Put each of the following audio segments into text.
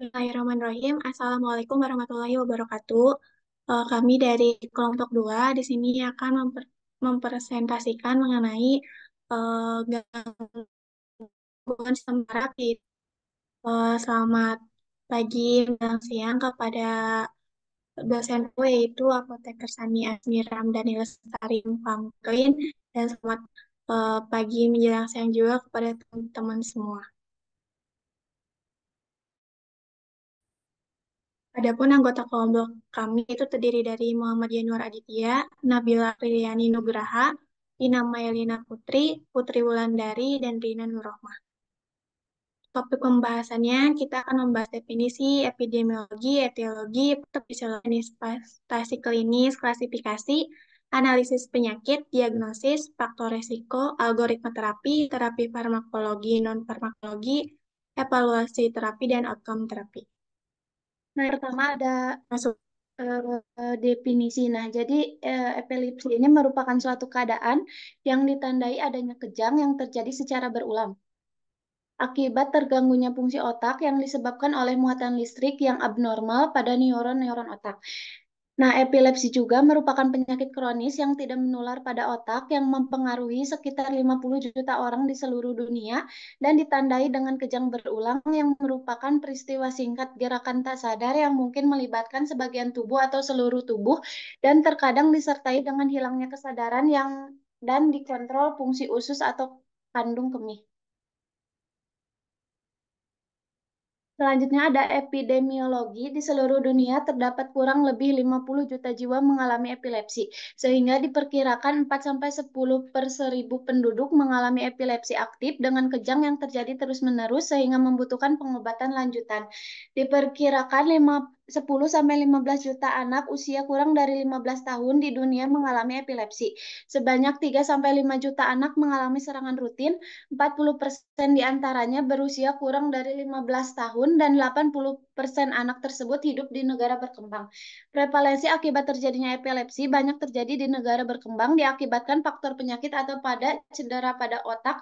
Bismillahirrahmanirrahim. Assalamualaikum warahmatullahi wabarakatuh. Kami dari kelompok 2 di sini akan mempresentasikan mengenai gangguan sistem saraf. Selamat pagi, menjelang siang kepada dosenku yaitu Apoteker Sani Asmiram dan Lestari Pamklin, dan selamat pagi menjelang siang juga kepada teman-teman semua. Adapun anggota kelompok kami itu terdiri dari Muhammad Yanuar Aditya, Nabila Priyani Nugraha, Ina Mailina Putri, Putri Wulandari, dan Rina Nurrohmah. Topik pembahasannya kita akan membahas definisi, epidemiologi, etiologi, fisiologi, stasi klinis, klasifikasi, analisis penyakit, diagnosis, faktor resiko, algoritma terapi, terapi farmakologi, non-farmakologi, evaluasi terapi, dan outcome terapi. Nah, pertama ada Masuk. definisi. Nah, jadi epilepsi ini merupakan suatu keadaan yang ditandai adanya kejang yang terjadi secara berulang akibat terganggunya fungsi otak yang disebabkan oleh muatan listrik yang abnormal pada neuron-neuron otak. Nah, epilepsi juga merupakan penyakit kronis yang tidak menular pada otak yang mempengaruhi sekitar 50 juta orang di seluruh dunia dan ditandai dengan kejang berulang yang merupakan peristiwa singkat gerakan tak sadar yang mungkin melibatkan sebagian tubuh atau seluruh tubuh dan terkadang disertai dengan hilangnya kesadaran yang dan dikontrol fungsi usus atau kandung kemih. Selanjutnya ada epidemiologi. Di seluruh dunia terdapat kurang lebih 50 juta jiwa mengalami epilepsi, sehingga diperkirakan 4-10 per 1000 penduduk mengalami epilepsi aktif dengan kejang yang terjadi terus-menerus sehingga membutuhkan pengobatan lanjutan. Diperkirakan 10-15 juta anak usia kurang dari 15 tahun di dunia mengalami epilepsi. Sebanyak 3-5 juta anak mengalami serangan rutin, 40% di antaranya berusia kurang dari 15 tahun dan 80% anak tersebut hidup di negara berkembang. Prevalensi akibat terjadinya epilepsi banyak terjadi di negara berkembang diakibatkan faktor penyakit atau pada cedera pada otak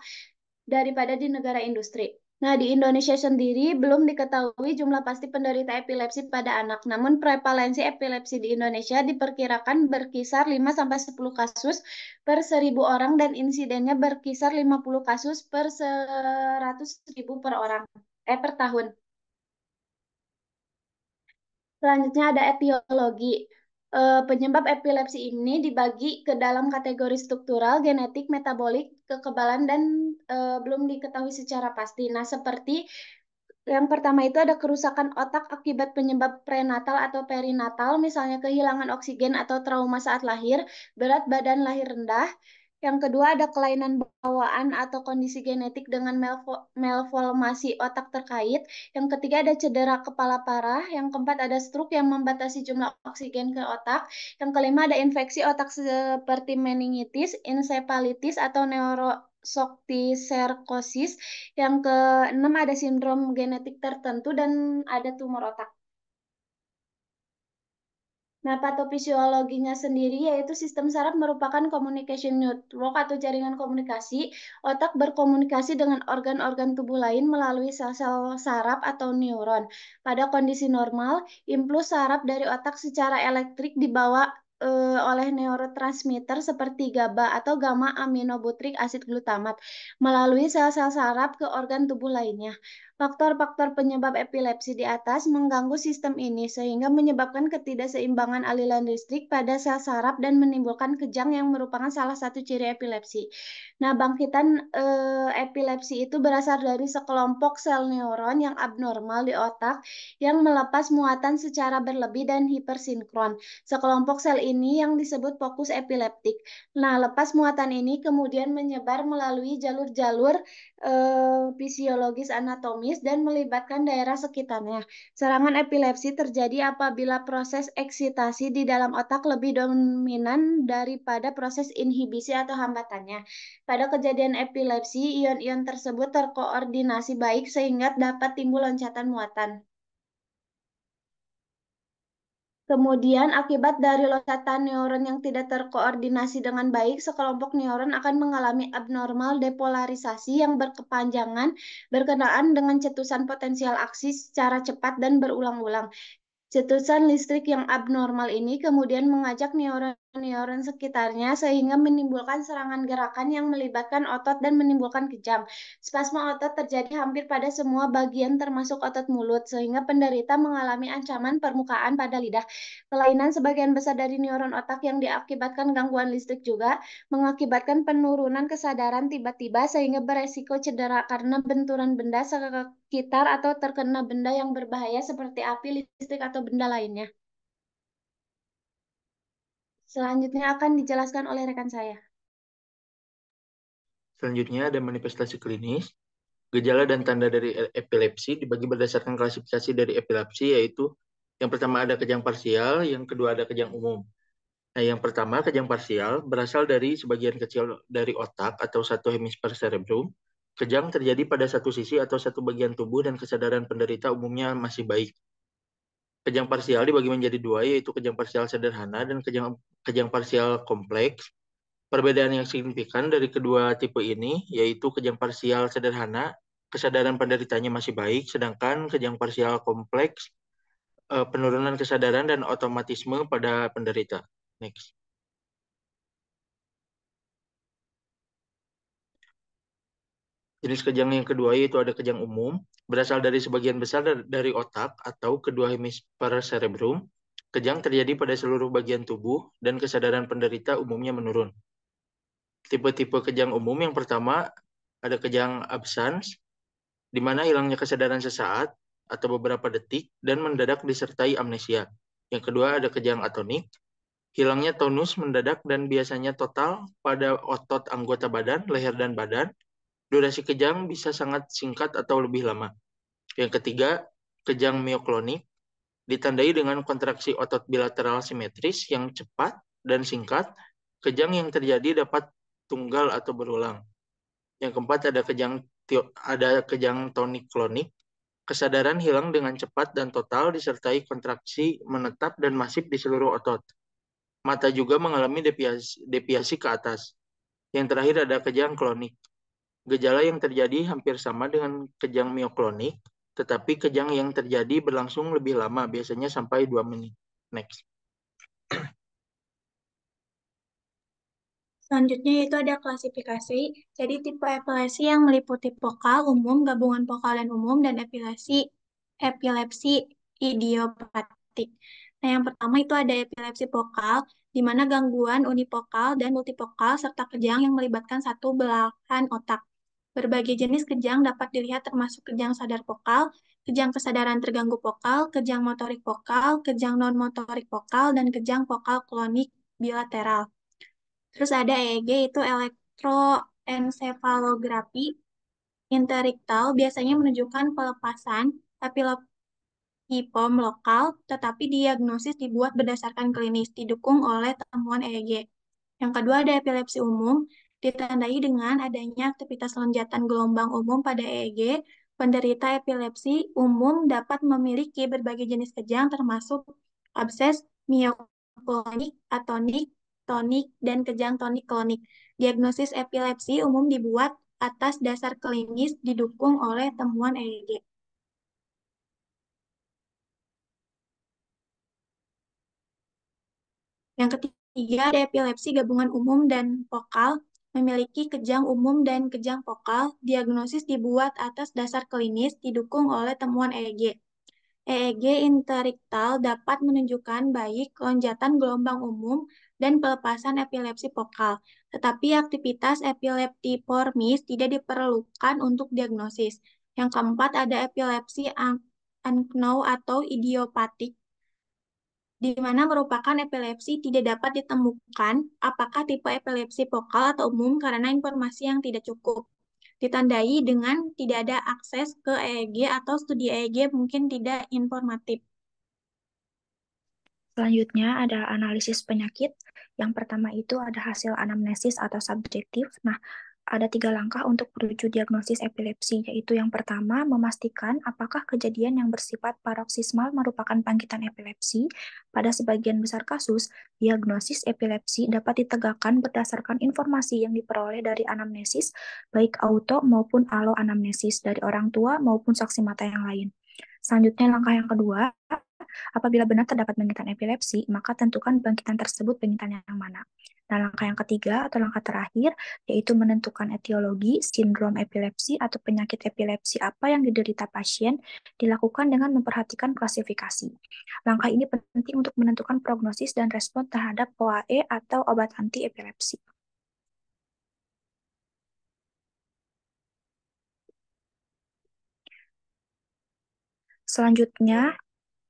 daripada di negara industri. Nah, di Indonesia sendiri belum diketahui jumlah pasti penderita epilepsi pada anak. Namun prevalensi epilepsi di Indonesia diperkirakan berkisar 5-10 kasus per 1000 orang dan insidennya berkisar 50 kasus per 100.000 per orang per tahun. Selanjutnya ada etiologi. Penyebab epilepsi ini dibagi ke dalam kategori struktural, genetik, metabolik, kekebalan, dan belum diketahui secara pasti. Nah, seperti yang pertama itu ada kerusakan otak akibat penyebab prenatal atau perinatal, misalnya kehilangan oksigen atau trauma saat lahir, berat badan lahir rendah. Yang kedua ada kelainan bawaan atau kondisi genetik dengan malformasi otak terkait. Yang ketiga ada cedera kepala parah. Yang keempat ada stroke yang membatasi jumlah oksigen ke otak. Yang kelima ada infeksi otak seperti meningitis, encephalitis atau neurosocticercosis. Yang keenam ada sindrom genetik tertentu dan ada tumor otak. Nah, patofisiologinya sendiri yaitu sistem saraf merupakan communication network atau jaringan komunikasi. Otak berkomunikasi dengan organ-organ tubuh lain melalui sel-sel saraf atau neuron. Pada kondisi normal, impuls saraf dari otak secara elektrik dibawa oleh neurotransmitter seperti GABA atau gamma aminobutyric acid glutamat melalui sel-sel saraf ke organ tubuh lainnya. Faktor-faktor penyebab epilepsi di atas mengganggu sistem ini sehingga menyebabkan ketidakseimbangan aliran listrik pada sel saraf dan menimbulkan kejang yang merupakan salah satu ciri epilepsi. Nah, bangkitan epilepsi itu berasal dari sekelompok sel neuron yang abnormal di otak yang melepas muatan secara berlebih dan hipersinkron. Sekelompok sel ini yang disebut fokus epileptik. Nah, lepas muatan ini kemudian menyebar melalui jalur-jalur fisiologis anatomis dan melibatkan daerah sekitarnya. Serangan epilepsi terjadi apabila proses eksitasi di dalam otak lebih dominan daripada proses inhibisi atau hambatannya. Pada kejadian epilepsi, ion-ion tersebut terkoordinasi baik sehingga dapat timbul loncatan muatan. Kemudian, akibat dari loncatan neuron yang tidak terkoordinasi dengan baik, sekelompok neuron akan mengalami abnormal depolarisasi yang berkepanjangan berkenaan dengan cetusan potensial aksi secara cepat dan berulang-ulang. Cetusan listrik yang abnormal ini kemudian mengajak neuron-neuron sekitarnya sehingga menimbulkan serangan gerakan yang melibatkan otot dan menimbulkan kejang. Spasma otot terjadi hampir pada semua bagian termasuk otot mulut sehingga penderita mengalami ancaman permukaan pada lidah. Kelainan sebagian besar dari neuron otak yang diakibatkan gangguan listrik juga mengakibatkan penurunan kesadaran tiba-tiba sehingga beresiko cedera karena benturan benda sekitar atau terkena benda yang berbahaya seperti api, listrik, atau benda lainnya. Selanjutnya akan dijelaskan oleh rekan saya. Selanjutnya ada manifestasi klinis. Gejala dan tanda dari epilepsi dibagi berdasarkan klasifikasi dari epilepsi, yaitu yang pertama ada kejang parsial, yang kedua ada kejang umum. Nah, yang pertama kejang parsial berasal dari sebagian kecil dari otak atau satu hemisfer cerebrum. Kejang terjadi pada satu sisi atau satu bagian tubuh dan kesadaran penderita umumnya masih baik. Kejang parsial dibagi menjadi dua, yaitu kejang parsial sederhana dan kejang parsial kompleks. Perbedaan yang signifikan dari kedua tipe ini yaitu kejang parsial sederhana, kesadaran penderitanya masih baik, sedangkan kejang parsial kompleks, penurunan kesadaran dan otomatisme pada penderita. Next. Jenis kejang yang kedua yaitu ada kejang umum, berasal dari sebagian besar dari otak atau kedua hemisfer cerebrum. Kejang terjadi pada seluruh bagian tubuh dan kesadaran penderita umumnya menurun. Tipe-tipe kejang umum yang pertama ada kejang absans, di mana hilangnya kesadaran sesaat atau beberapa detik dan mendadak disertai amnesia. Yang kedua ada kejang atonik, hilangnya tonus mendadak dan biasanya total pada otot anggota badan, leher dan badan. Durasi kejang bisa sangat singkat atau lebih lama. Yang ketiga, kejang mioklonik, ditandai dengan kontraksi otot bilateral simetris yang cepat dan singkat. Kejang yang terjadi dapat tunggal atau berulang. Yang keempat ada kejang tonik-klonik. Kesadaran hilang dengan cepat dan total disertai kontraksi menetap dan masif di seluruh otot. Mata juga mengalami deviasi ke atas. Yang terakhir ada kejang klonik. Gejala yang terjadi hampir sama dengan kejang mioklonik, tetapi kejang yang terjadi berlangsung lebih lama, biasanya sampai 2 menit. Next. Selanjutnya yaitu ada klasifikasi. Jadi tipe epilepsi yang meliputi pokal, umum, gabungan pokal dan umum, dan epilepsi idiopatik. Nah, yang pertama itu ada epilepsi pokal, di mana gangguan unipokal dan multipokal serta kejang yang melibatkan satu belahan otak. Berbagai jenis kejang dapat dilihat termasuk kejang sadar pokal, kejang kesadaran terganggu pokal, kejang motorik pokal, kejang non-motorik pokal, dan kejang pokal klonik bilateral. Terus ada EEG itu elektroensefalografi interiktal biasanya menunjukkan pelepasan papilopipom lokal, tetapi diagnosis dibuat berdasarkan klinis, didukung oleh temuan EEG. Yang kedua ada epilepsi umum, ditandai dengan adanya aktivitas lonjatan gelombang umum pada EEG. Penderita epilepsi umum dapat memiliki berbagai jenis kejang termasuk abses, mioklonik, atonik, tonik, dan kejang tonik-klonik. Diagnosis epilepsi umum dibuat atas dasar klinis didukung oleh temuan EEG. Yang ketiga ada epilepsi gabungan umum dan vokal, memiliki kejang umum dan kejang vokal. Diagnosis dibuat atas dasar klinis didukung oleh temuan EEG. EEG interiktal dapat menunjukkan baik lonjatan gelombang umum dan pelepasan epilepsi vokal, tetapi aktivitas epileptiformis tidak diperlukan untuk diagnosis. Yang keempat ada epilepsi unknown atau idiopatik, di mana merupakan epilepsi tidak dapat ditemukan apakah tipe epilepsi vokal atau umum karena informasi yang tidak cukup. Ditandai dengan tidak ada akses ke EEG atau studi EEG mungkin tidak informatif. Selanjutnya ada analisis penyakit. Yang pertama itu ada hasil anamnesis atau subjektif. Nah, ada 3 langkah untuk menuju diagnosis epilepsi, yaitu yang pertama, memastikan apakah kejadian yang bersifat paroksismal merupakan bangkitan epilepsi. Pada sebagian besar kasus, diagnosis epilepsi dapat ditegakkan berdasarkan informasi yang diperoleh dari anamnesis, baik auto maupun alo anamnesis dari orang tua maupun saksi mata yang lain. Selanjutnya, langkah yang kedua, apabila benar terdapat bangkitan epilepsi, maka tentukan bangkitan tersebut bangkitan yang mana. Nah, langkah yang ketiga atau langkah terakhir, yaitu menentukan etiologi, sindrom epilepsi, atau penyakit epilepsi apa yang diderita pasien, dilakukan dengan memperhatikan klasifikasi. Langkah ini penting untuk menentukan prognosis dan respon terhadap OAE atau obat anti-epilepsi. Selanjutnya,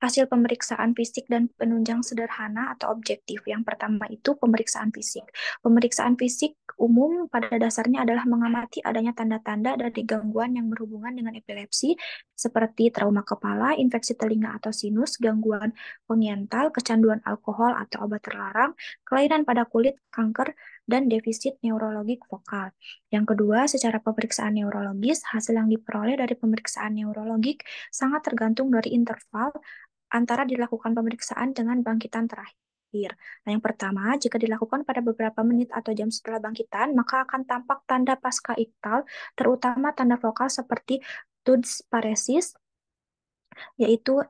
hasil pemeriksaan fisik dan penunjang sederhana atau objektif. Yang pertama itu pemeriksaan fisik. Pemeriksaan fisik umum pada dasarnya adalah mengamati adanya tanda-tanda dari gangguan yang berhubungan dengan epilepsi, seperti trauma kepala, infeksi telinga atau sinus, gangguan kongenital, kecanduan alkohol atau obat terlarang, kelainan pada kulit, kanker, dan defisit neurologik vokal. Yang kedua, secara pemeriksaan neurologis, hasil yang diperoleh dari pemeriksaan neurologik sangat tergantung dari interval antara dilakukan pemeriksaan dengan bangkitan terakhir. Nah, yang pertama, jika dilakukan pada beberapa menit atau jam setelah bangkitan, maka akan tampak tanda pasca iktal, terutama tanda vokal seperti tuds paresis, yaitu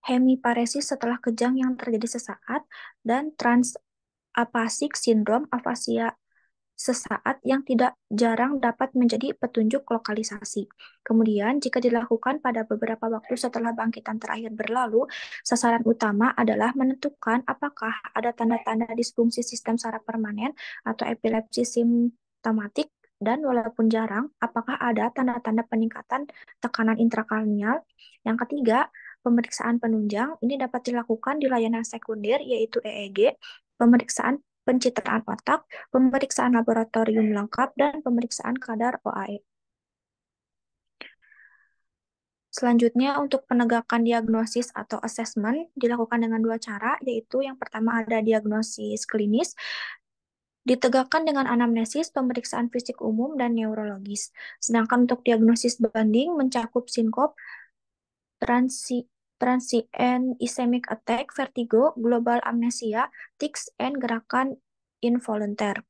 hemiparesis setelah kejang yang terjadi sesaat, dan transapasic syndrome, afasia sesaat yang tidak jarang dapat menjadi petunjuk lokalisasi. Kemudian, jika dilakukan pada beberapa waktu setelah bangkitan terakhir berlalu, sasaran utama adalah menentukan apakah ada tanda-tanda disfungsi sistem saraf permanen atau epilepsi simptomatik, dan walaupun jarang, apakah ada tanda-tanda peningkatan tekanan intrakranial. Yang ketiga, pemeriksaan penunjang ini dapat dilakukan di layanan sekunder, yaitu EEG, pemeriksaan pencitraan otak, pemeriksaan laboratorium lengkap, dan pemeriksaan kadar OAE. Selanjutnya, untuk penegakan diagnosis atau assessment dilakukan dengan 2 cara, yaitu yang pertama ada diagnosis klinis, ditegakkan dengan anamnesis, pemeriksaan fisik umum, dan neurologis. Sedangkan untuk diagnosis banding mencakup sinkop, transient ischemic attack, vertigo, global amnesia, tics, and gerakan involuntar.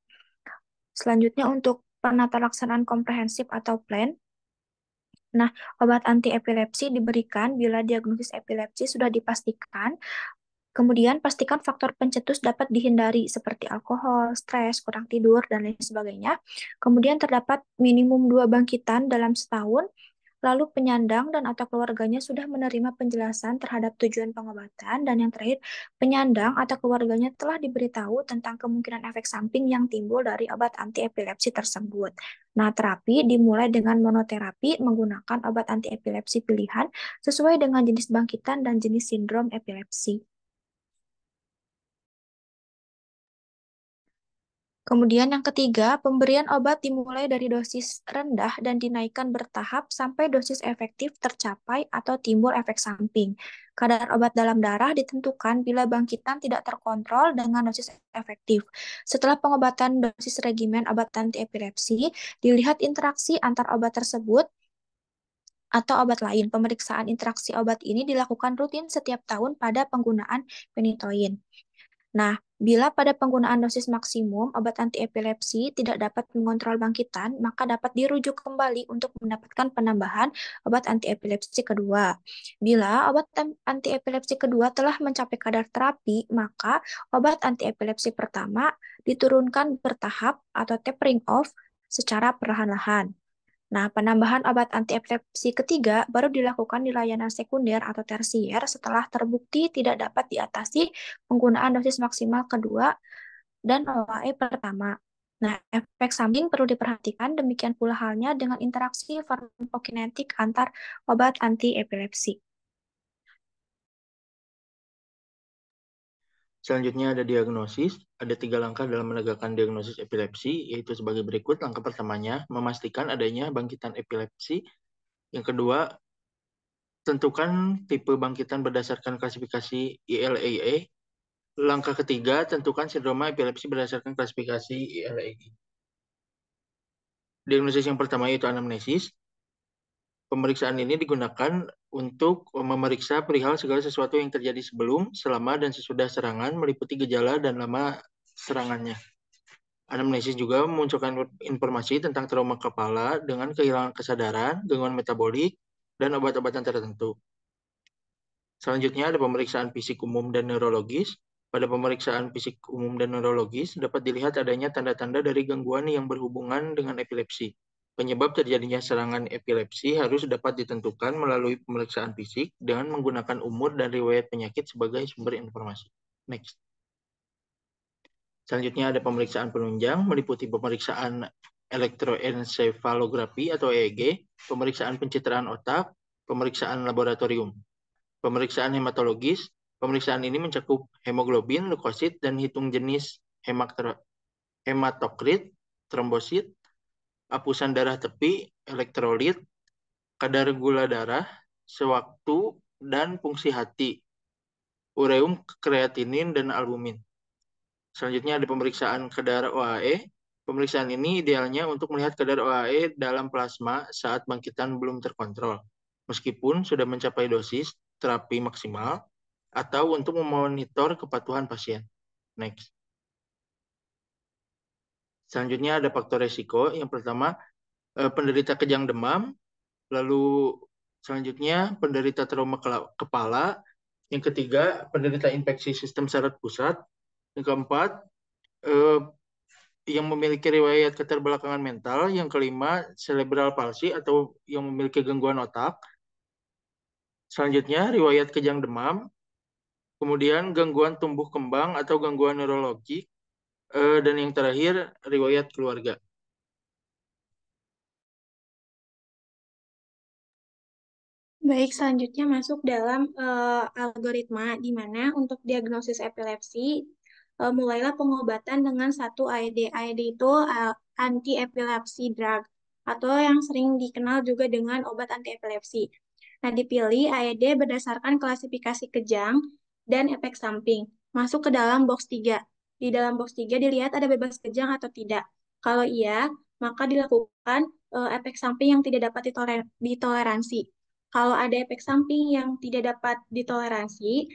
Selanjutnya untuk penata laksanaan komprehensif atau plan. Nah, obat anti-epilepsi diberikan bila diagnosis epilepsi sudah dipastikan. Kemudian pastikan faktor pencetus dapat dihindari seperti alkohol, stres, kurang tidur, dan lain sebagainya. Kemudian terdapat minimum 2 bangkitan dalam setahun. Lalu penyandang dan atau keluarganya sudah menerima penjelasan terhadap tujuan pengobatan, dan yang terakhir, penyandang atau keluarganya telah diberitahu tentang kemungkinan efek samping yang timbul dari obat anti-epilepsi tersebut. Nah, terapi dimulai dengan monoterapi menggunakan obat anti-epilepsi pilihan sesuai dengan jenis bangkitan dan jenis sindrom epilepsi. Kemudian yang ketiga, pemberian obat dimulai dari dosis rendah dan dinaikkan bertahap sampai dosis efektif tercapai atau timbul efek samping. Kadar obat dalam darah ditentukan bila bangkitan tidak terkontrol dengan dosis efektif. Setelah pengobatan dosis regimen obat anti-epilepsi, dilihat interaksi antar obat tersebut atau obat lain. Pemeriksaan interaksi obat ini dilakukan rutin setiap tahun pada penggunaan penitoin. Nah, bila pada penggunaan dosis maksimum obat anti-epilepsi tidak dapat mengontrol bangkitan, maka dapat dirujuk kembali untuk mendapatkan penambahan obat anti-epilepsi kedua. Bila obat anti-epilepsi kedua telah mencapai kadar terapi, maka obat anti-epilepsi pertama diturunkan bertahap atau tapering off secara perlahan-lahan. Nah, penambahan obat anti-epilepsi ketiga baru dilakukan di layanan sekunder atau tersier setelah terbukti tidak dapat diatasi penggunaan dosis maksimal kedua dan OAE pertama. Nah, efek samping perlu diperhatikan, demikian pula halnya dengan interaksi farmakokinetik antar obat anti-epilepsi. Selanjutnya ada diagnosis. Ada 3 langkah dalam menegakkan diagnosis epilepsi, yaitu sebagai berikut. Langkah pertamanya, memastikan adanya bangkitan epilepsi. Yang kedua, tentukan tipe bangkitan berdasarkan klasifikasi ILAE. Langkah ketiga, tentukan sindroma epilepsi berdasarkan klasifikasi ILAE. Diagnosis yang pertama yaitu anamnesis. Pemeriksaan ini digunakan untuk memeriksa perihal segala sesuatu yang terjadi sebelum, selama, dan sesudah serangan, meliputi gejala dan lama serangannya. Anamnesis juga memunculkan informasi tentang trauma kepala dengan kehilangan kesadaran, gangguan metabolik, dan obat-obatan tertentu. Selanjutnya ada pemeriksaan fisik umum dan neurologis. Pada pemeriksaan fisik umum dan neurologis dapat dilihat adanya tanda-tanda dari gangguan yang berhubungan dengan epilepsi. Penyebab terjadinya serangan epilepsi harus dapat ditentukan melalui pemeriksaan fisik dengan menggunakan umur dan riwayat penyakit sebagai sumber informasi. Next. Selanjutnya ada pemeriksaan penunjang meliputi pemeriksaan elektroensefalografi atau EEG, pemeriksaan pencitraan otak, pemeriksaan laboratorium. Pemeriksaan hematologis, pemeriksaan ini mencakup hemoglobin, leukosit, dan hitung jenis hematokrit, trombosit, hapusan darah tepi, elektrolit, kadar gula darah, sewaktu, dan fungsi hati, ureum, kreatinin, dan albumin. Selanjutnya ada pemeriksaan kadar OAE. Pemeriksaan ini idealnya untuk melihat kadar OAE dalam plasma saat bangkitan belum terkontrol, meskipun sudah mencapai dosis terapi maksimal, atau untuk memonitor kepatuhan pasien. Next. Selanjutnya ada faktor resiko. Yang pertama, penderita kejang demam. Lalu selanjutnya, penderita trauma kepala. Yang ketiga, penderita infeksi sistem saraf pusat. Yang keempat, yang memiliki riwayat keterbelakangan mental. Yang kelima, cerebral palsy atau yang memiliki gangguan otak. Selanjutnya, riwayat kejang demam. Kemudian, gangguan tumbuh kembang atau gangguan neurologi. Dan yang terakhir, riwayat keluarga. Baik, selanjutnya masuk dalam algoritma di mana untuk diagnosis epilepsi mulailah pengobatan dengan satu AED. AED itu anti-epilepsy drug atau yang sering dikenal juga dengan obat anti-epilepsi. Nah, dipilih AED berdasarkan klasifikasi kejang dan efek samping. Masuk ke dalam box 3. Di dalam box 3 dilihat ada bebas kejang atau tidak. Kalau iya, maka dilakukan efek samping yang tidak dapat ditoleransi. Kalau ada efek samping yang tidak dapat ditoleransi,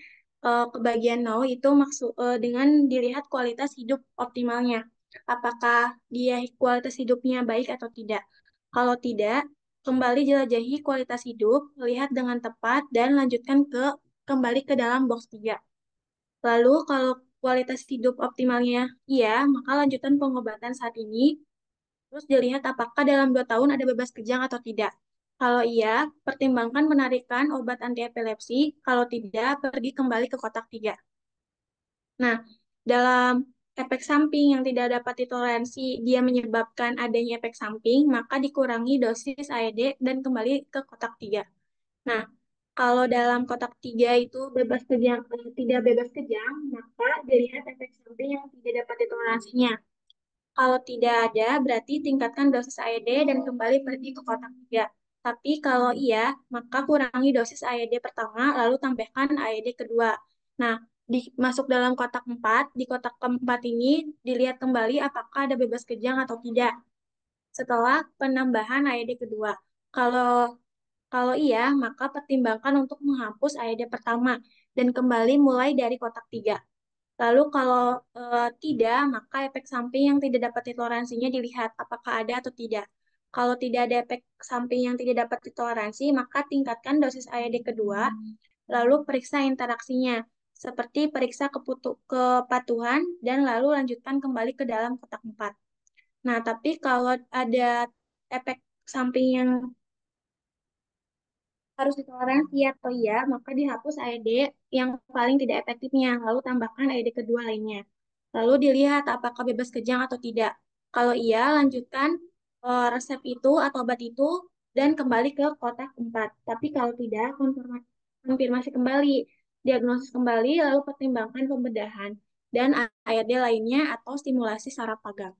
ke bagian no itu maksud dengan dilihat kualitas hidup optimalnya. Apakah dia kualitas hidupnya baik atau tidak. Kalau tidak, kembali jelajahi kualitas hidup, lihat dengan tepat, dan lanjutkan kembali ke dalam box 3. Lalu kalau kualitas hidup optimalnya iya, maka lanjutkan pengobatan saat ini. Terus dilihat apakah dalam 2 tahun ada bebas kejang atau tidak. Kalau iya, pertimbangkan penarikan obat anti-epilepsi. Kalau tidak, pergi kembali ke kotak 3. Nah, dalam efek samping yang tidak dapat ditoleransi, dia menyebabkan adanya efek samping, maka dikurangi dosis AED dan kembali ke kotak 3. Nah, kalau dalam kotak 3 itu bebas kejang, tidak bebas kejang, maka dilihat efek samping yang tidak dapat ditoleransinya. Kalau tidak ada, berarti tingkatkan dosis AED dan kembali pergi ke kotak 3. Tapi kalau iya, maka kurangi dosis AED pertama, lalu tambahkan AED kedua. Nah, masuk dalam kotak 4, di kotak keempat ini dilihat kembali apakah ada bebas kejang atau tidak. Setelah penambahan AED kedua. Kalau kalau iya, maka pertimbangkan untuk menghapus AED pertama dan kembali mulai dari kotak 3. Lalu kalau tidak, maka efek samping yang tidak dapat ditoleransinya dilihat apakah ada atau tidak. Kalau tidak ada efek samping yang tidak dapat ditoleransi, maka tingkatkan dosis AED kedua, lalu periksa interaksinya, seperti periksa kepatuhan, dan lalu lanjutkan kembali ke dalam kotak 4. Nah, tapi kalau ada efek samping yang harus ditoleransi atau iya, maka dihapus AED yang paling tidak efektifnya, lalu tambahkan AED kedua lainnya. Lalu dilihat apakah bebas kejang atau tidak. Kalau iya, lanjutkan resep itu atau obat itu dan kembali ke kotak 4. Tapi kalau tidak, konfirmasi kembali, diagnosis kembali, lalu pertimbangkan pembedahan dan AED lainnya atau stimulasi saraf pagar.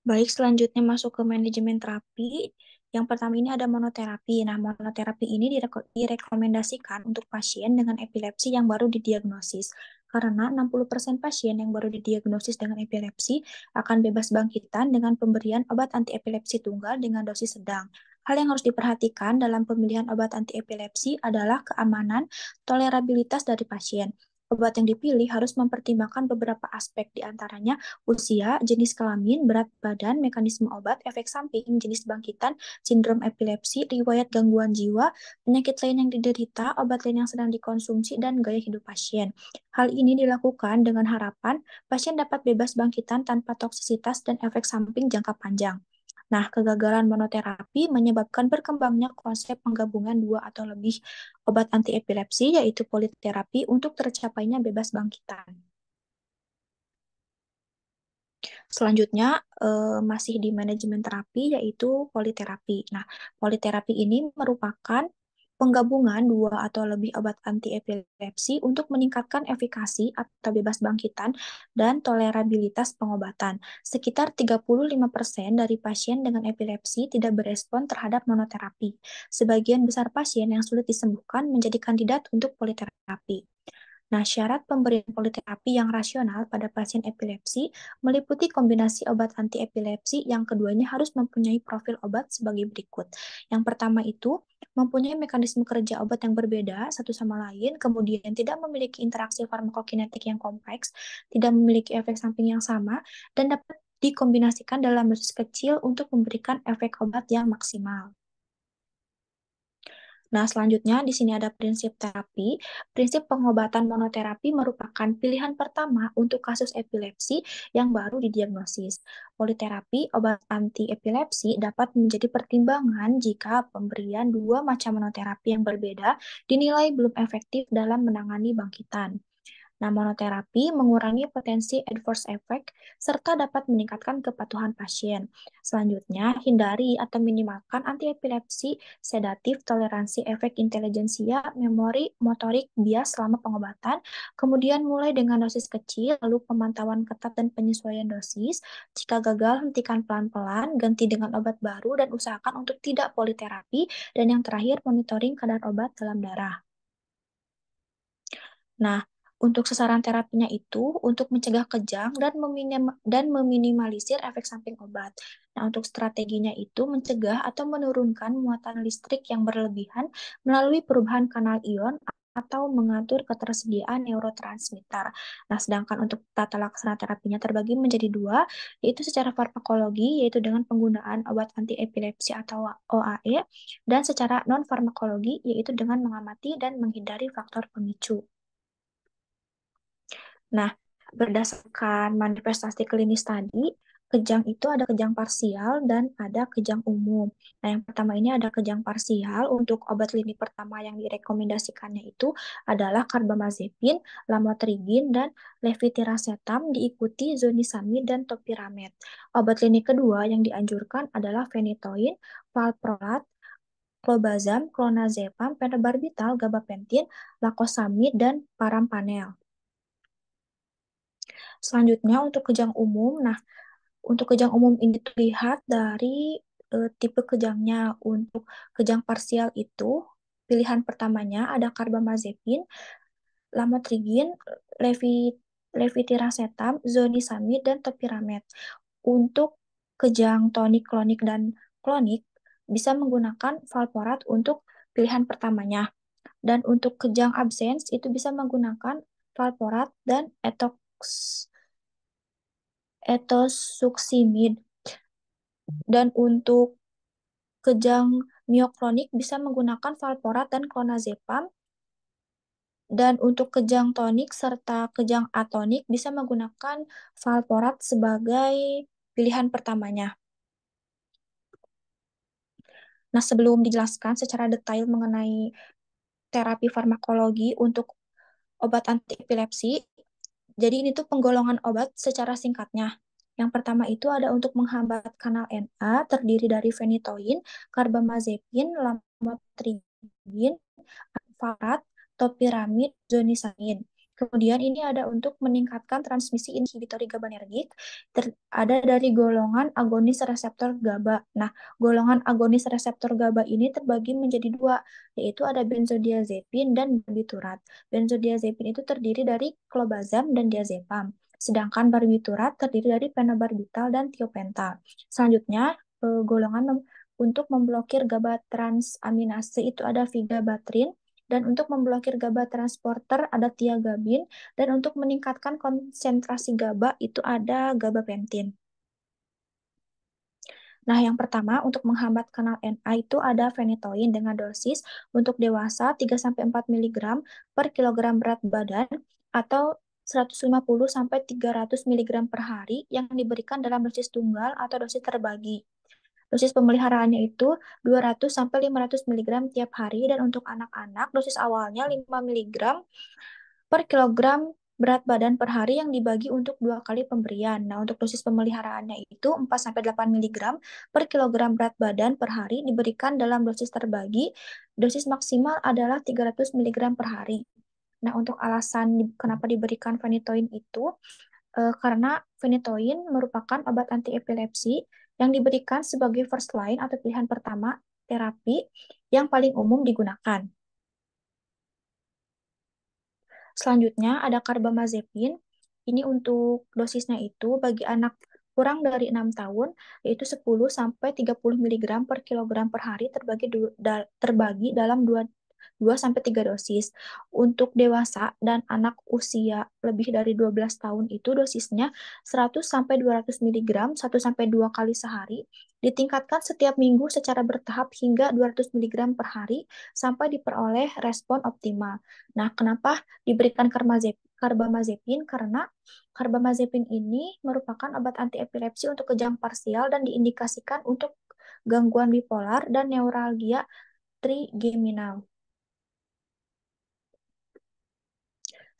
Baik, selanjutnya masuk ke manajemen terapi. Yang pertama ini ada monoterapi. Nah, monoterapi ini direkomendasikan untuk pasien dengan epilepsi yang baru didiagnosis. Karena 60% pasien yang baru didiagnosis dengan epilepsi akan bebas bangkitan dengan pemberian obat antiepilepsi tunggal dengan dosis sedang. Hal yang harus diperhatikan dalam pemilihan obat antiepilepsi adalah keamanan, tolerabilitas dari pasien. Obat yang dipilih harus mempertimbangkan beberapa aspek, di antaranya usia, jenis kelamin, berat badan, mekanisme obat, efek samping, jenis bangkitan, sindrom epilepsi, riwayat gangguan jiwa, penyakit lain yang diderita, obat lain yang sedang dikonsumsi, dan gaya hidup pasien. Hal ini dilakukan dengan harapan pasien dapat bebas bangkitan tanpa toksisitas dan efek samping jangka panjang. Nah, kegagalan monoterapi menyebabkan berkembangnya konsep penggabungan dua atau lebih obat antiepilepsi, yaitu politerapi, untuk tercapainya bebas bangkitan. Selanjutnya, masih di manajemen terapi, yaitu politerapi. Nah, politerapi ini merupakan penggabungan dua atau lebih obat antiepilepsi untuk meningkatkan efikasi atau bebas bangkitan dan tolerabilitas pengobatan. Sekitar 35% dari pasien dengan epilepsi tidak berespon terhadap monoterapi. Sebagian besar pasien yang sulit disembuhkan menjadi kandidat untuk politerapi. Nah, syarat pemberian politerapi yang rasional pada pasien epilepsi meliputi kombinasi obat antiepilepsi yang keduanya harus mempunyai profil obat sebagai berikut. Yang pertama itu mempunyai mekanisme kerja obat yang berbeda satu sama lain, kemudian tidak memiliki interaksi farmakokinetik yang kompleks, tidak memiliki efek samping yang sama, dan dapat dikombinasikan dalam dosis kecil untuk memberikan efek obat yang maksimal. Nah, selanjutnya di sini ada prinsip terapi. Prinsip pengobatan monoterapi merupakan pilihan pertama untuk kasus epilepsi yang baru didiagnosis. Politerapi, obat anti-epilepsi, dapat menjadi pertimbangan jika pemberian dua macam monoterapi yang berbeda dinilai belum efektif dalam menangani bangkitan. Nah, monoterapi mengurangi potensi adverse effect serta dapat meningkatkan kepatuhan pasien. Selanjutnya, hindari atau minimalkan antiepilepsi, sedatif, toleransi efek intelijensia, memori, motorik, bias selama pengobatan. Kemudian mulai dengan dosis kecil, lalu pemantauan ketat dan penyesuaian dosis. Jika gagal, hentikan pelan-pelan, ganti dengan obat baru, dan usahakan untuk tidak politerapi. Dan yang terakhir, monitoring kadar obat dalam darah. Nah, untuk sasaran terapinya itu untuk mencegah kejang dan meminimalisir efek samping obat. Nah, untuk strateginya itu mencegah atau menurunkan muatan listrik yang berlebihan melalui perubahan kanal ion atau mengatur ketersediaan neurotransmitter. Nah, sedangkan untuk tata laksana terapinya terbagi menjadi dua, yaitu secara farmakologi, yaitu dengan penggunaan obat antiepilepsi atau OAE, dan secara non-farmakologi, yaitu dengan mengamati dan menghindari faktor pemicu. Nah, berdasarkan manifestasi klinis tadi, kejang itu ada kejang parsial dan ada kejang umum. Nah, yang pertama ini ada kejang parsial. Untuk obat lini pertama yang direkomendasikannya itu adalah karbamazepin, lamotrigin, dan levetiracetam, diikuti zonisamid dan topiramate. Obat lini kedua yang dianjurkan adalah phenytoin, valproat, clobazam, clonazepam, pentobarbital, gabapentin, lacosamid, dan parampanel. Selanjutnya untuk kejang umum, nah untuk kejang umum ini terlihat dari tipe kejangnya. Untuk kejang parsial itu pilihan pertamanya ada karbamazepin, lamotrigin, levetiracetam, zonisamid, dan topiramate. Untuk kejang tonik, klonik, dan klonik bisa menggunakan valproat untuk pilihan pertamanya. Dan untuk kejang absens itu bisa menggunakan valproat dan etosuximid. Dan untuk kejang mioklonik bisa menggunakan valproat dan clonazepam. Dan untuk kejang tonik serta kejang atonik bisa menggunakan valproat sebagai pilihan pertamanya. Nah, sebelum dijelaskan secara detail mengenai terapi farmakologi untuk obat antiepilepsi, jadi ini tuh penggolongan obat secara singkatnya. Yang pertama itu ada untuk menghambat kanal NA, terdiri dari phenytoin, karbamazepin, lamotrigin, valproat, topiramid, zonisamid. Kemudian ini ada untuk meningkatkan transmisi inhibitory GABAergic, ada dari golongan agonis reseptor GABA. Nah, golongan agonis reseptor GABA ini terbagi menjadi dua, yaitu ada benzodiazepin dan barbiturat. Benzodiazepin itu terdiri dari clobazam dan diazepam, sedangkan barbiturat terdiri dari phenobarbital dan thiopental. Selanjutnya, golongan untuk memblokir GABA transaminase itu ada vigabatrin, dan untuk memblokir GABA transporter ada tiagabin, dan untuk meningkatkan konsentrasi GABA itu ada gabapentin. Nah, yang pertama untuk menghambat kanal NA itu ada phenytoin dengan dosis untuk dewasa 3-4 mg per kilogram berat badan atau 150-300 mg per hari yang diberikan dalam dosis tunggal atau dosis terbagi. Dosis pemeliharaannya itu 200-500 mg tiap hari, dan untuk anak-anak dosis awalnya 5 mg per kilogram berat badan per hari yang dibagi untuk 2 kali pemberian. Nah, untuk dosis pemeliharaannya itu 4-8 mg per kilogram berat badan per hari diberikan dalam dosis terbagi. Dosis maksimal adalah 300 mg per hari. Nah, untuk alasan kenapa diberikan phenytoin itu, karena phenytoin merupakan obat anti epilepsi yang diberikan sebagai first line atau pilihan pertama terapi yang paling umum digunakan. Selanjutnya ada carbamazepin. Ini untuk dosisnya itu bagi anak kurang dari 6 tahun yaitu 10-30 mg per kilogram per hari terbagi dalam 2-3 dosis. Untuk dewasa dan anak usia lebih dari 12 tahun itu dosisnya 100-200 mg 1-2 kali sehari, ditingkatkan setiap minggu secara bertahap hingga 200 mg per hari sampai diperoleh respon optimal. Nah, kenapa diberikan carbamazepin? Karena carbamazepin ini merupakan obat anti epilepsi untuk kejang parsial dan diindikasikan untuk gangguan bipolar dan neuralgia trigeminal.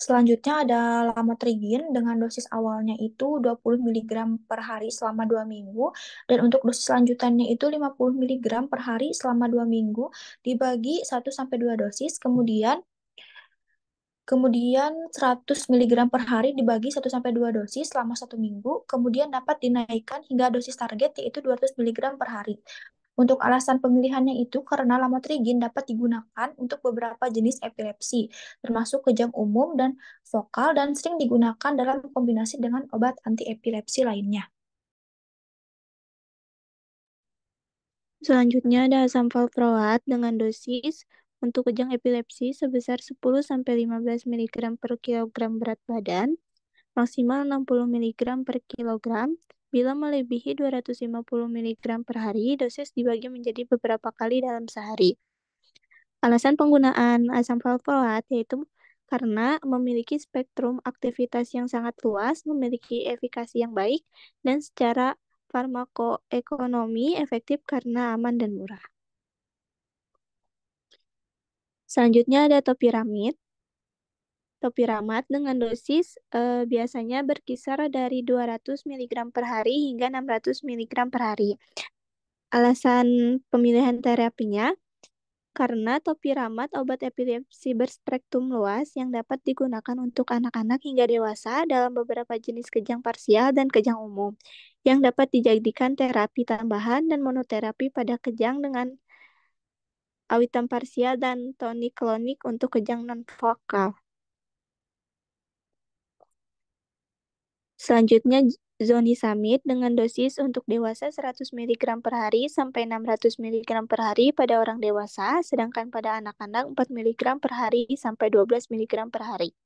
Selanjutnya ada lamotrigin dengan dosis awalnya itu 20 mg per hari selama 2 minggu, dan untuk dosis selanjutannya itu 50 mg per hari selama 2 minggu dibagi 1-2 dosis, kemudian 100 mg per hari dibagi 1-2 dosis selama 1 minggu, kemudian dapat dinaikkan hingga dosis target yaitu 200 mg per hari. Untuk alasan pemilihannya itu karena lamotrigin dapat digunakan untuk beberapa jenis epilepsi, termasuk kejang umum dan vokal, dan sering digunakan dalam kombinasi dengan obat anti-epilepsi lainnya. Selanjutnya ada asam valproat dengan dosis untuk kejang epilepsi sebesar 10-15 mg per kilogram berat badan, maksimal 60 mg per kilogram. Bila melebihi 250 mg per hari, dosis dibagi menjadi beberapa kali dalam sehari. Alasan penggunaan asam valproat yaitu karena memiliki spektrum aktivitas yang sangat luas, memiliki efikasi yang baik, dan secara farmakoekonomi efektif karena aman dan murah. Selanjutnya ada topiramate. Topiramate dengan dosis biasanya berkisar dari 200 mg per hari hingga 600 mg per hari. Alasan pemilihan terapinya karena topiramate obat epilepsi berspektrum luas yang dapat digunakan untuk anak-anak hingga dewasa dalam beberapa jenis kejang parsial dan kejang umum, yang dapat dijadikan terapi tambahan dan monoterapi pada kejang dengan awitan parsial dan tonik-klonik untuk kejang non-vokal. Selanjutnya zonisamid dengan dosis untuk dewasa 100 mg per hari sampai 600 mg per hari pada orang dewasa, sedangkan pada anak-anak 4 mg per hari sampai 12 mg per hari.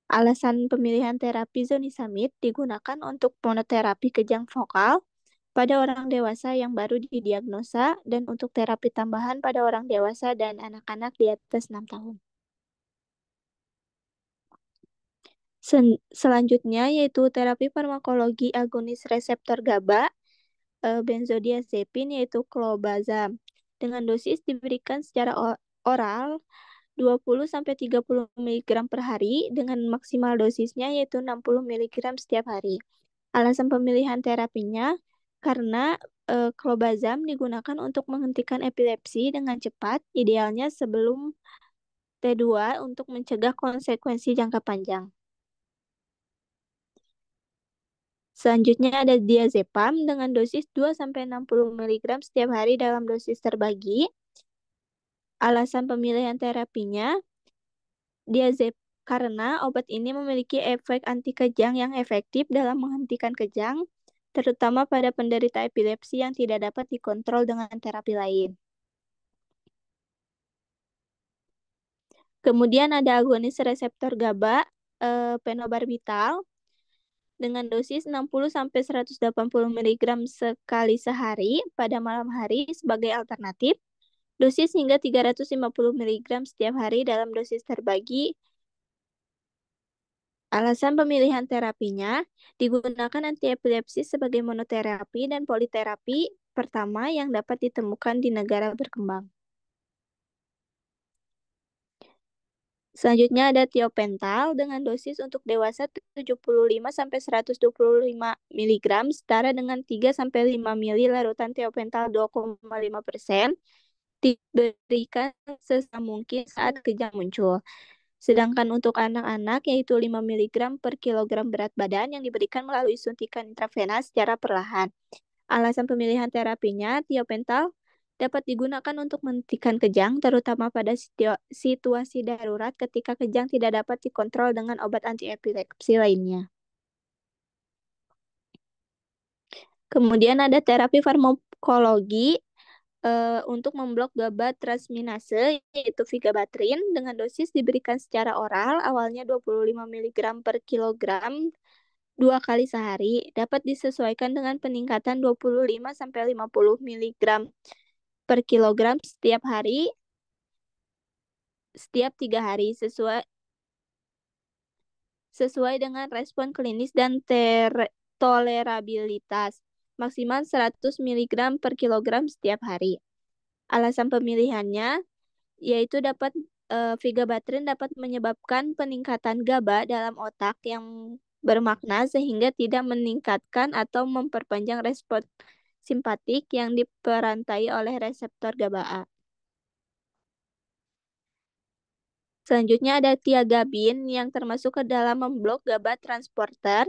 Alasan pemilihan terapi zonisamid digunakan untuk monoterapi kejang vokal pada orang dewasa yang baru didiagnosa dan untuk terapi tambahan pada orang dewasa dan anak-anak di atas 6 tahun. Selanjutnya yaitu terapi farmakologi agonis reseptor GABA, benzodiazepin yaitu clobazam. Dengan dosis diberikan secara oral 20-30 mg per hari dengan maksimal dosisnya yaitu 60 mg setiap hari. Alasan pemilihan terapinya karena clobazam digunakan untuk menghentikan epilepsi dengan cepat, idealnya sebelum T2 untuk mencegah konsekuensi jangka panjang. Selanjutnya ada diazepam dengan dosis 2-60 mg setiap hari dalam dosis terbagi. Alasan pemilihan terapinya, karena obat ini memiliki efek anti kejang yang efektif dalam menghentikan kejang, terutama pada penderita epilepsi yang tidak dapat dikontrol dengan terapi lain. Kemudian ada agonis reseptor GABA, phenobarbital, dengan dosis 60-180 mg sekali sehari pada malam hari sebagai alternatif, dosis hingga 350 mg setiap hari dalam dosis terbagi. Alasan pemilihan terapinya, digunakan antiepilepsi sebagai monoterapi dan politerapi pertama yang dapat ditemukan di negara berkembang. Selanjutnya ada tiopental dengan dosis untuk dewasa 75-125 mg setara dengan 3-5 ml larutan tiopental 2,5% diberikan sesama mungkin saat kejang muncul. Sedangkan untuk anak-anak yaitu 5 mg per kilogram berat badan yang diberikan melalui suntikan intravena secara perlahan. Alasan pemilihan terapinya, tiopental dapat digunakan untuk menghentikan kejang, terutama pada situasi darurat ketika kejang tidak dapat dikontrol dengan obat antiepilepsi lainnya. Kemudian ada terapi farmakologi untuk memblok GABA transminase, yaitu vigabatrin, dengan dosis diberikan secara oral, awalnya 25 mg per kilogram 2 kali sehari, dapat disesuaikan dengan peningkatan 25-50 mg per kilogram setiap hari, setiap 3 hari, sesuai dengan respon klinis dan tolerabilitas, maksimal 100 mg per kilogram setiap hari. Alasan pemilihannya, yaitu vigabatrin dapat menyebabkan peningkatan GABA dalam otak yang bermakna sehingga tidak meningkatkan atau memperpanjang respon simpatik yang diperantai oleh reseptor GABA-A. Selanjutnya ada tiagabin yang termasuk ke dalam memblok GABA transporter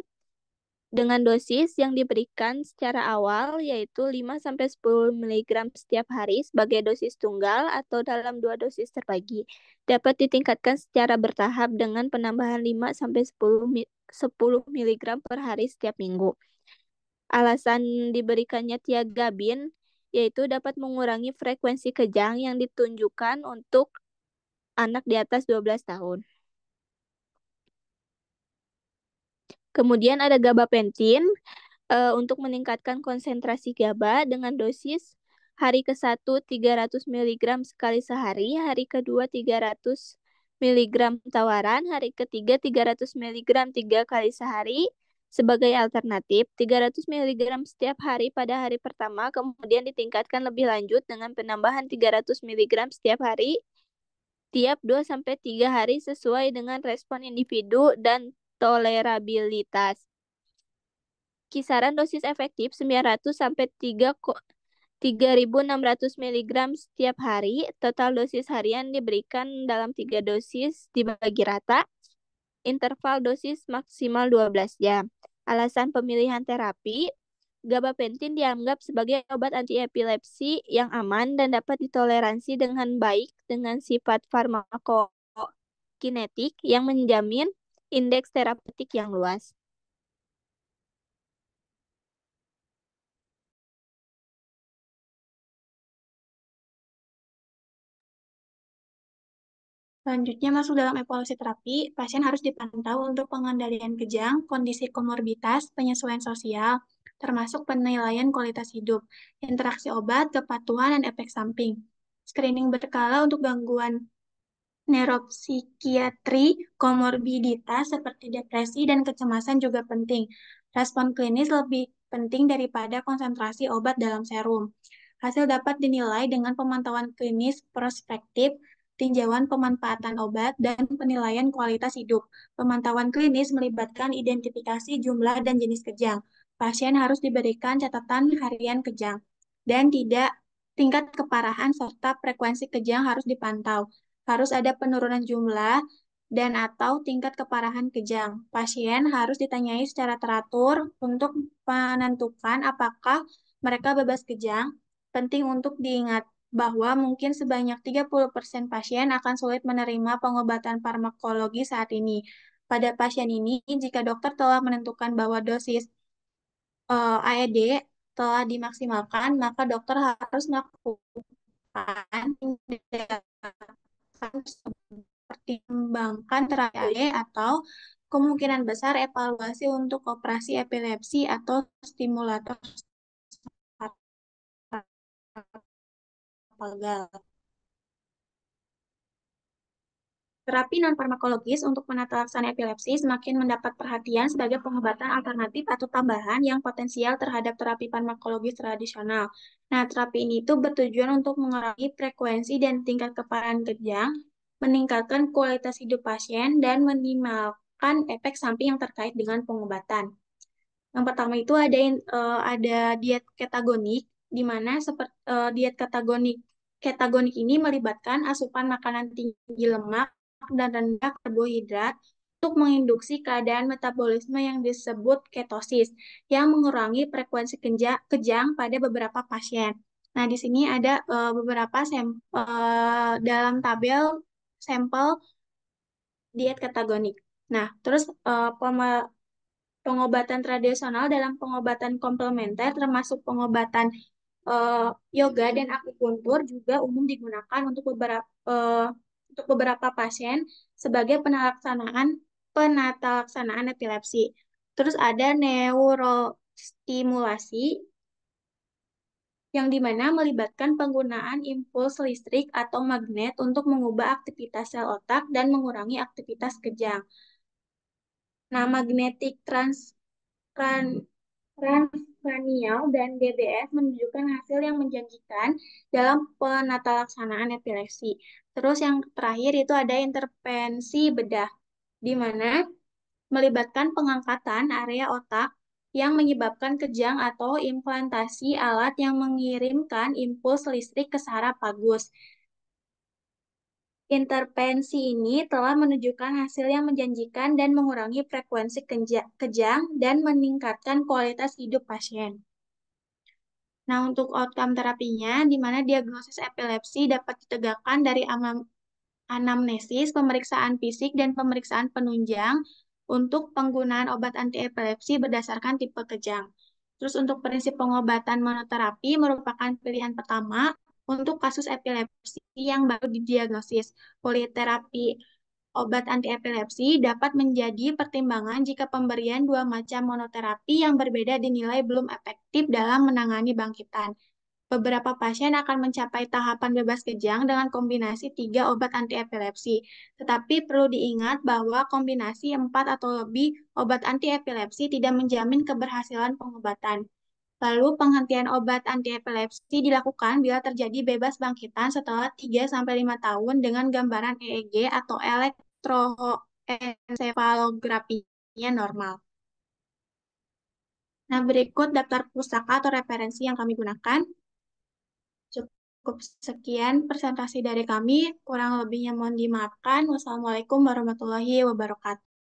dengan dosis yang diberikan secara awal yaitu 5-10 mg setiap hari sebagai dosis tunggal atau dalam 2 dosis terbagi. Dapat ditingkatkan secara bertahap dengan penambahan 5-10 mg per hari setiap minggu. Alasan diberikannya tiagabin yaitu dapat mengurangi frekuensi kejang yang ditunjukkan untuk anak di atas 12 tahun. Kemudian ada gabapentin untuk meningkatkan konsentrasi GABA dengan dosis hari ke-1 300 mg sekali sehari, hari kedua 300 mg tawaran, hari ketiga 300 mg 3 kali sehari. Sebagai alternatif, 300 mg setiap hari pada hari pertama, kemudian ditingkatkan lebih lanjut dengan penambahan 300 mg setiap hari tiap 2-3 hari sesuai dengan respon individu dan tolerabilitas. Kisaran dosis efektif 900 sampai 3.600 mg setiap hari. Total dosis harian diberikan dalam 3 dosis dibagi rata. Interval dosis maksimal 12 jam. Alasan pemilihan terapi, gabapentin dianggap sebagai obat antiepilepsi yang aman dan dapat ditoleransi dengan baik dengan sifat farmakokinetik yang menjamin indeks terapeutik yang luas. Selanjutnya masuk dalam evaluasi terapi, pasien harus dipantau untuk pengendalian kejang, kondisi komorbitas, penyesuaian sosial, termasuk penilaian kualitas hidup, interaksi obat, kepatuhan, dan efek samping. Screening berkala untuk gangguan neuropsikiatri, komorbiditas seperti depresi dan kecemasan juga penting. Respon klinis lebih penting daripada konsentrasi obat dalam serum. Hasil dapat dinilai dengan pemantauan klinis prospektif, tinjauan pemanfaatan obat, dan penilaian kualitas hidup. Pemantauan klinis melibatkan identifikasi jumlah dan jenis kejang. Pasien harus diberikan catatan harian kejang dan tingkat keparahan serta frekuensi kejang harus dipantau. harus ada penurunan jumlah dan atau tingkat keparahan kejang. Pasien harus ditanyai secara teratur untuk menentukan apakah mereka bebas kejang. Penting untuk diingat bahwa mungkin sebanyak 30% pasien akan sulit menerima pengobatan farmakologi saat ini. Pada pasien ini, jika dokter telah menentukan bahwa dosis AED telah dimaksimalkan, maka dokter harus melakukan pertimbangkan terapi AED atau kemungkinan besar evaluasi untuk operasi epilepsi atau stimulator vagal. Terapi non-farmakologis untuk penata laksana epilepsi semakin mendapat perhatian sebagai pengobatan alternatif atau tambahan yang potensial terhadap terapi farmakologis tradisional. Nah, terapi ini itu bertujuan untuk mengurangi frekuensi dan tingkat keparahan kejang, meningkatkan kualitas hidup pasien, dan meminimalkan efek samping yang terkait dengan pengobatan. Yang pertama itu ada diet ketogenik, di mana diet ketogenik ini melibatkan asupan makanan tinggi lemak dan rendah karbohidrat untuk menginduksi keadaan metabolisme yang disebut ketosis, yang mengurangi frekuensi kejang pada beberapa pasien. Nah, di sini ada beberapa dalam tabel sampel diet ketogenik. Nah, terus pengobatan tradisional dalam pengobatan komplementer termasuk pengobatan yoga dan akupuntur juga umum digunakan untuk beberapa pasien sebagai penata laksanaan epilepsi. Terus ada neurostimulasi yang dimana melibatkan penggunaan impuls listrik atau magnet untuk mengubah aktivitas sel otak dan mengurangi aktivitas kejang. Nah, magnetic transkranial dan GBS menunjukkan hasil yang menjanjikan dalam penata laksanaan epilepsi. Terus yang terakhir itu ada intervensi bedah, di mana melibatkan pengangkatan area otak yang menyebabkan kejang atau implantasi alat yang mengirimkan impuls listrik ke saraf vagus. Intervensi ini telah menunjukkan hasil yang menjanjikan dan mengurangi frekuensi kejang dan meningkatkan kualitas hidup pasien. Nah, untuk outcome terapinya, di mana diagnosis epilepsi dapat ditegakkan dari anamnesis, pemeriksaan fisik, dan pemeriksaan penunjang untuk penggunaan obat anti-epilepsi berdasarkan tipe kejang. Terus untuk prinsip pengobatan monoterapi merupakan pilihan pertama untuk kasus epilepsi yang baru didiagnosis. Politerapi obat anti-epilepsi dapat menjadi pertimbangan jika pemberian dua macam monoterapi yang berbeda dinilai belum efektif dalam menangani bangkitan. Beberapa pasien akan mencapai tahapan bebas kejang dengan kombinasi 3 obat anti-epilepsi. Tetapi perlu diingat bahwa kombinasi 4 atau lebih obat anti-epilepsi tidak menjamin keberhasilan pengobatan. Lalu penghentian obat anti-epilepsi dilakukan bila terjadi bebas bangkitan setelah 3-5 tahun dengan gambaran EEG atau elektroensefalografinya normal. Nah, berikut daftar pustaka atau referensi yang kami gunakan. Cukup sekian presentasi dari kami, kurang lebihnya mohon dimaafkan. Wassalamualaikum warahmatullahi wabarakatuh.